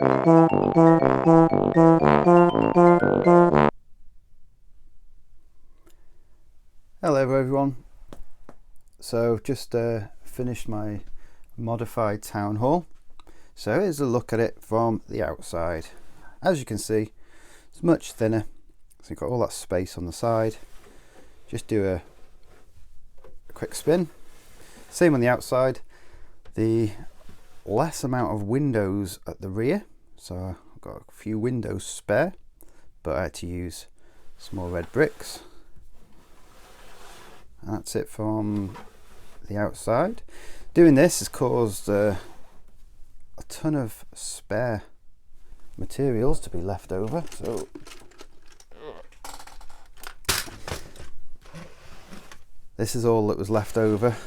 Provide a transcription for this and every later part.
Hello everyone. So just finished my modified town hall. So here's a look at it from the outside. As you can see, it's much thinner. So you've got all that space on the side. Just do a quick spin. Same on the outside. The less amount of windows at the rear. So I've got a few windows spare, but I had to use small red bricks. That's it from the outside. Doing this has caused a ton of spare materials to be left over. So this is all that was left over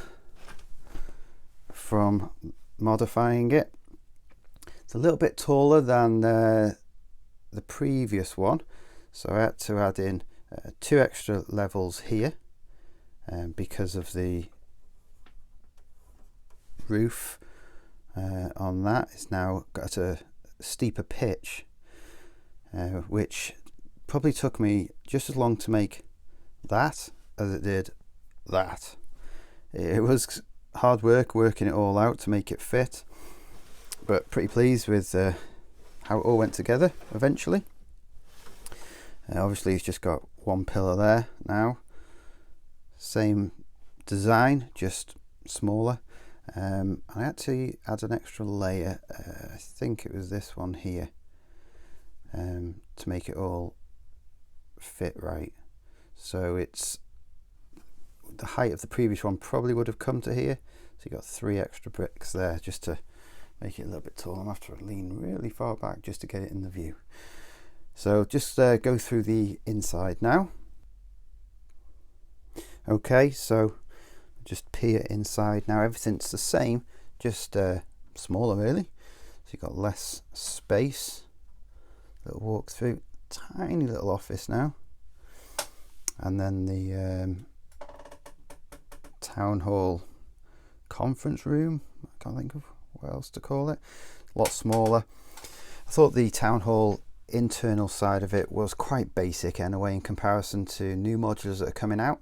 from modifying it. It's a little bit taller than the previous one, so I had to add in 2 extra levels here. Because of the roof on that, it's now got a steeper pitch, which probably took me just as long to make that as it did that. It was hard work working it all out to make it fit, but pretty pleased with how it all went together eventually. Obviously it's just got one pillar there now. Same design, just smaller. I had to add an extra layer, I think it was this one here, to make it all fit right. So it's the height of the previous one probably would have come to here, so you got 3 extra bricks there just to make it a little bit taller. I'm going to have to lean really far back just to get it in the view. So just go through the inside now. Okay, so just peer inside now. Everything's the same, just smaller really. So you've got less space. Little walk through, tiny little office now, and then the town hall conference room. I can't think of what else to call it. A lot smaller. I thought the town hall internal side of it was quite basic anyway in comparison to new modulars that are coming out.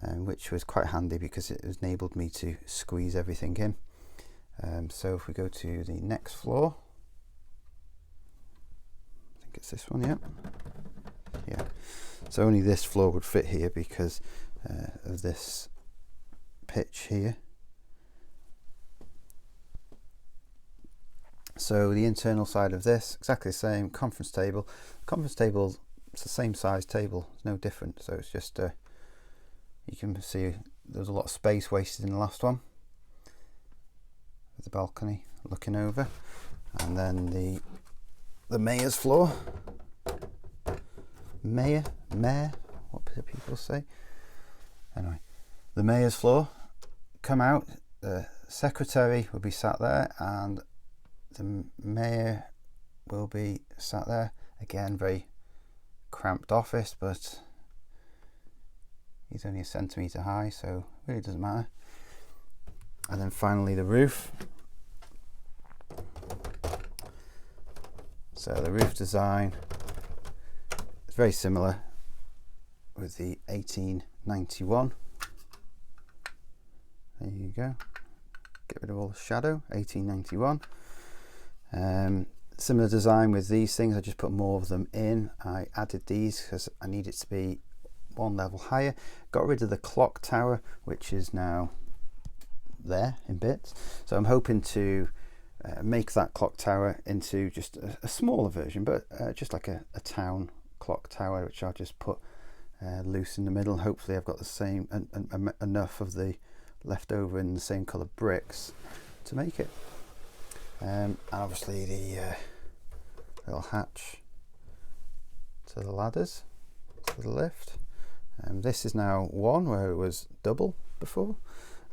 Which was quite handy because it enabled me to squeeze everything in. So if we go to the next floor, I think it's this one, yeah. So only this floor would fit here because of this pitch here. So the internal side of this, exactly the same. Conference table. Conference table, it's the same size table, it's no different. So it's just you can see there was a lot of space wasted in the last one with the balcony looking over. And then the mayor's floor. Mayor, what do people say? Anyway, the mayor's floor. Come out, the secretary will be sat there and the mayor will be sat there. Again, very cramped office, but he's only 1 centimetre high, so it really doesn't matter. And then finally the roof. So the roof design is very similar with the 1891. There you go. Get rid of all the shadow, 1891. Similar design with these things. I just put more of them in. I added these because I need it to be 1 level higher. Got rid of the clock tower, which is now there in bits. So I'm hoping to make that clock tower into just a smaller version, but just like a town clock tower, which I'll just put loose in the middle. Hopefully I've got the same enough of the leftover in the same colour bricks to make it. And obviously the little hatch to the ladders to the lift. This is now 1 where it was double before,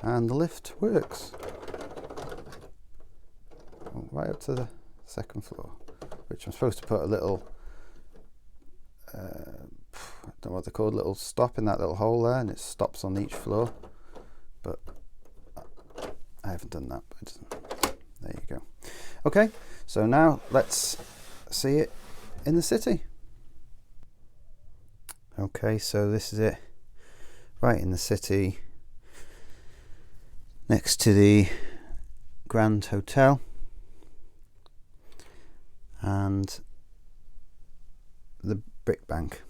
and the lift works right up to the 2nd floor, which I'm supposed to put a little I don't know what they're called, little stop in that little hole there, and it stops on each floor, but I haven't done that. But there you go. Okay, So now let's see it in the city. Okay, so this is it right in the city, next to the Grand Hotel, and the brick bank.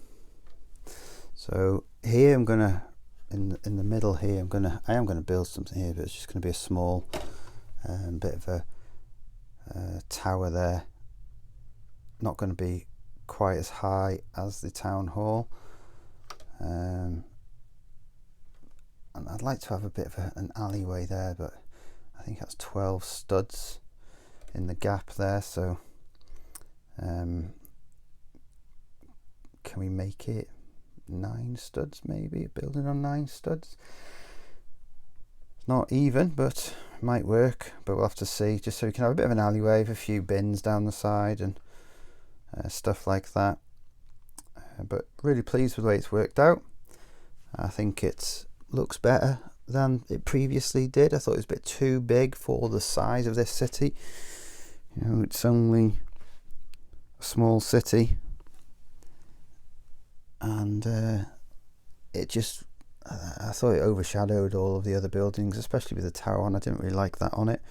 So here I'm gonna, in the middle here, I am gonna build something here, but it's just gonna be a small bit of a tower there. Not going to be quite as high as the town hall, and I'd like to have a bit of an alleyway there, but I think that's 12 studs in the gap there, so can we make it 9 studs, maybe a building on 9 studs? It's not even, but it might work, but we'll have to see, just so we can have a bit of an alleyway with a few bins down the side and stuff like that. But really pleased with the way it's worked out. I think it looks better than it previously did. I thought it was a bit too big for the size of this city. You know, it's only a small city, and it just, I thought it overshadowed all of the other buildings, especially with the tower on. I didn't really like that on it.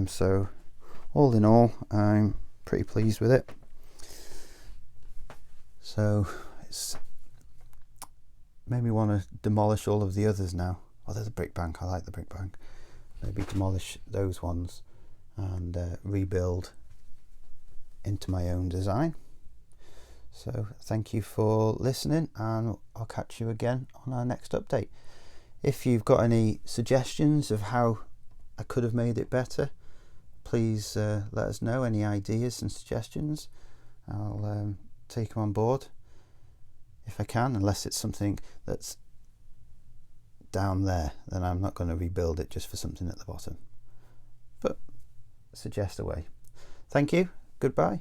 So all in all, I'm pretty pleased with it. So it's made me want to demolish all of the others now. Oh, there's a brick bank. I like the brick bank. Maybe demolish those ones and rebuild into my own design. So thank you for listening, and I'll catch you again on our next update. If you've got any suggestions of how I could have made it better, please let us know. Any ideas and suggestions, I'll take them on board if I can, unless it's something that's down there, then I'm not going to rebuild it just for something at the bottom, but suggest away. Thank you, goodbye.